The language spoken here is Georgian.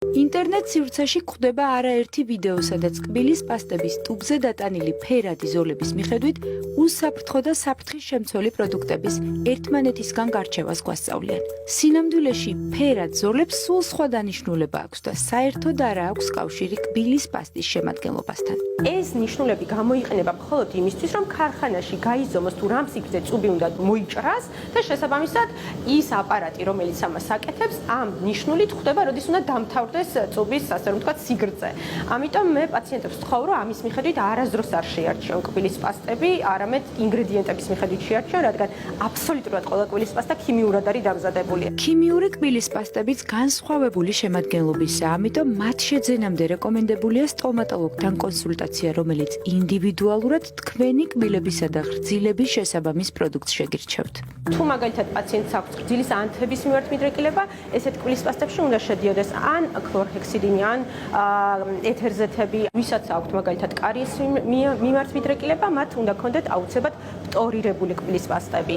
ინტერნეტ სივრცეში გვხვდება არაერთი ვიდეო, სადაც კბილის პასტების ტუბზე დატანილი ფერადი ზოლების მიხედვით უსაფრთხო და საფრთხის შემცველი პროდუქტების ერთმანეთისგან გარჩევას გვასწავლიან. სინამდვილეში ფერად ზოლებს სულ სხვა დანიშნულება აქვს და საერთოდ არ აქვს კავშირი კბილის პასტის შემადგენლობასთან. ეს ნიშნულები გამოიყენება მხოლოდ იმისთვის, რომ ქარხანაში გაიზომოს თუ რამ სიგრძე წუბი უნდა მოიჭრას და შესაბამისად ის აპარატი, რომელიც ამას აკეთებს, ამ ნიშნულით ხვდება, როდის უნდა დამთავრდეს წუბის, ასე რომ ვთქვათ, სიგრძე. ამიტომ მე პაციენტებს ვთხოვ, რომ ამის მიხედვით არასდროს არ შეარჩიონ კბილის პასტები, არამედ ინგრედიენტების მიხედვით შეარჩიონ, რადგან აბსოლუტურად ყველა კბილის პასტა ქიმიურად არის დამზადებული. ქიმიური კბილის პასტებიც განსხვავებული შემადგენლობისაა, ამიტომ მათ შეძენამდე რეკომენდებულია სტომატოლოგთან კონსულტაცია, რომელიც ინდივიდუალურად თქვენი კბილებისა და ღრძილების შესაბამის პროდუქტს შეგირჩევთ. თუ მაგალითად პაციენტს აქვს ღრძილის ანთების მიმართ მიდრეკილება, ესეთ კბილის პასტებში უნდა შედიოდეს ან ქლორჰექსიდინი, ან ეთერზეთები, ვისაც აქვთ მაგალითად კარიესის მიმართ მიდრეკილება, მათ უნდა ქონდეთ აუცილებლად ფტორირებული კბილის პასტები.